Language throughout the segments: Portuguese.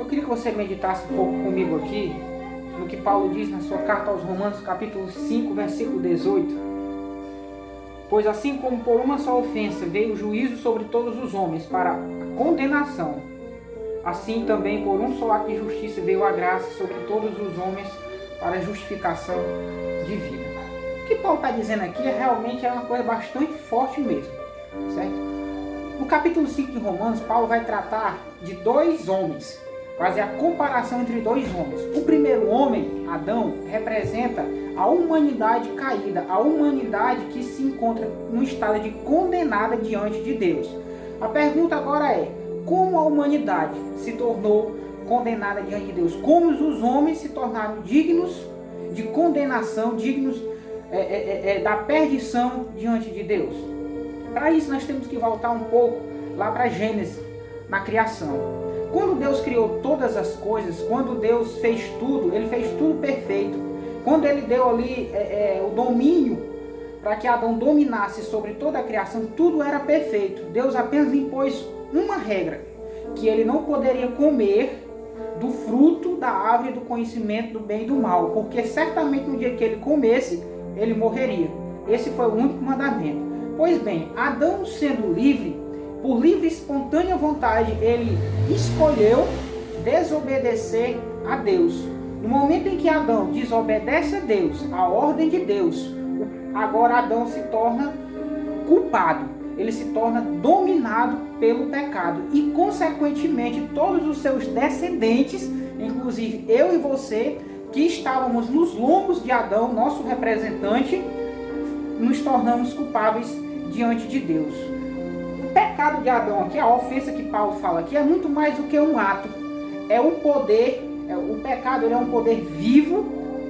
Eu queria que você meditasse um pouco comigo aqui no que Paulo diz na sua carta aos Romanos, capítulo 5, versículo 18. Pois assim como por uma só ofensa veio o juízo sobre todos os homens para a condenação, assim também por um só ato de justiça veio a graça sobre todos os homens para a justificação de vida. O que Paulo está dizendo aqui realmente é uma coisa bastante forte mesmo, certo? No capítulo 5 de Romanos, Paulo vai tratar de dois homens, fazer a comparação entre dois homens. O primeiro homem, Adão, representa a humanidade caída, a humanidade que se encontra num estado de condenada diante de Deus. A pergunta agora é, como a humanidade se tornou condenada diante de Deus? Como os homens se tornaram dignos de condenação, dignos da perdição diante de Deus? Para isso nós temos que voltar um pouco lá para Gênesis, na criação. Quando Deus criou todas as coisas, quando Deus fez tudo, Ele fez tudo perfeito. Quando Ele deu ali o domínio para que Adão dominasse sobre toda a criação, tudo era perfeito. Deus apenas impôs uma regra, que ele não poderia comer do fruto da árvore do conhecimento do bem e do mal, porque certamente no dia que ele comesse, ele morreria. Esse foi o único mandamento. Pois bem, Adão sendo livre, por livre e espontânea vontade, ele escolheu desobedecer a Deus. No momento em que Adão desobedece a Deus, a ordem de Deus, agora Adão se torna culpado. Ele se torna dominado pelo pecado. E, consequentemente, todos os seus descendentes, inclusive eu e você, que estávamos nos lombos de Adão, nosso representante, nos tornamos culpáveis diante de Deus. O pecado de Adão aqui, a ofensa que Paulo fala aqui, é muito mais do que um ato. É um poder, o pecado ele é um poder vivo,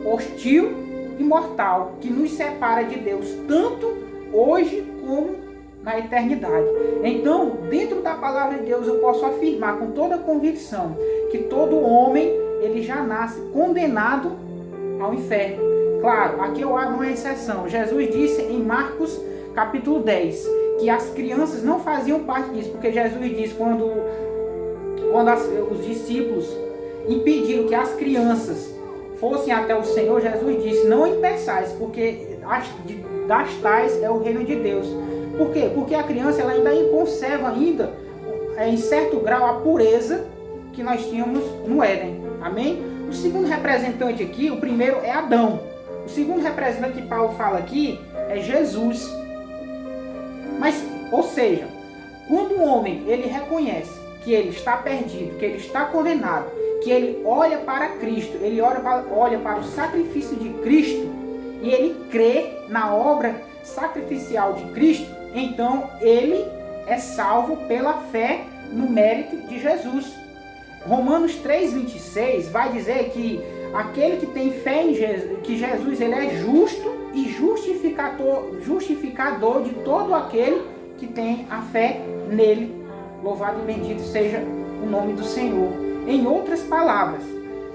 hostil e mortal, que nos separa de Deus, tanto hoje como na eternidade. Então, dentro da palavra de Deus, eu posso afirmar com toda convicção que todo homem, ele já nasce condenado ao inferno. Claro, aqui eu abro uma exceção. Jesus disse em Marcos capítulo 10 que as crianças não faziam parte disso, porque Jesus disse quando os discípulos impediram que as crianças fossem até o Senhor, Jesus disse, não impeçais, porque das tais é o reino de Deus. Por quê? Porque a criança ela ainda conserva ainda, em certo grau, a pureza que nós tínhamos no Éden. Amém? O segundo representante aqui, o primeiro é Adão. O segundo representante que Paulo fala aqui é Jesus. Mas, ou seja, quando o homem ele reconhece que ele está perdido, que ele está condenado, que ele olha para Cristo, ele olha para o sacrifício de Cristo e ele crê na obra sacrificial de Cristo, então ele é salvo pela fé no mérito de Jesus. Romanos 3,26 vai dizer que aquele que tem fé em Jesus, que Jesus ele é justo e justificador de todo aquele que tem a fé nele. Louvado e bendito seja o nome do Senhor. Em outras palavras,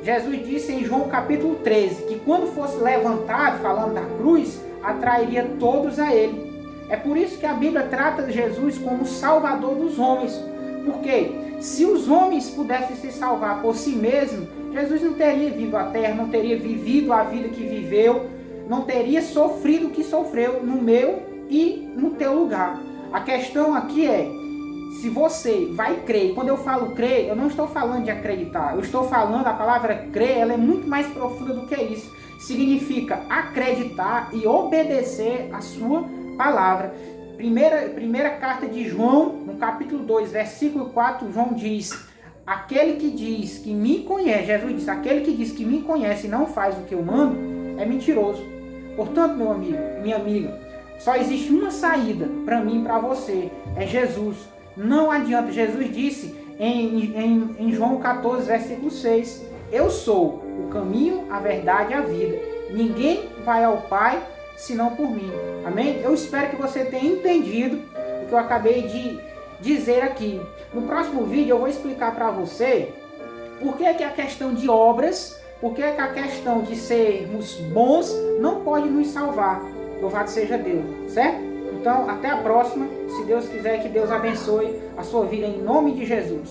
Jesus disse em João capítulo 13 que quando fosse levantado, falando da cruz, atrairia todos a ele. É por isso que a Bíblia trata Jesus como o Salvador dos homens. Porque se os homens pudessem se salvar por si mesmos, Jesus não teria vindo à terra, não teria vivido a vida que viveu, não teria sofrido o que sofreu no meu e no teu lugar. A questão aqui é, se você vai crer, quando eu falo crer, eu não estou falando de acreditar, eu estou falando, a palavra crer, ela é muito mais profunda do que isso. Significa acreditar e obedecer a sua palavra. Primeira carta de João, no capítulo 2, versículo 4, João diz, aquele que diz que me conhece, Jesus disse, aquele que diz que me conhece e não faz o que eu mando, é mentiroso. Portanto, meu amigo, minha amiga, só existe uma saída para mim e para você, é Jesus. Não adianta, Jesus disse em João 14, versículo 6, eu sou o caminho, a verdade e a vida. Ninguém vai ao Pai senão por mim. Amém? Eu espero que você tenha entendido o que eu acabei de dizer aqui. No próximo vídeo eu vou explicar para você por que a questão de obras, por que a questão de sermos bons não pode nos salvar. Louvado seja Deus, certo? Então, até a próxima. Se Deus quiser, que Deus abençoe a sua vida em nome de Jesus.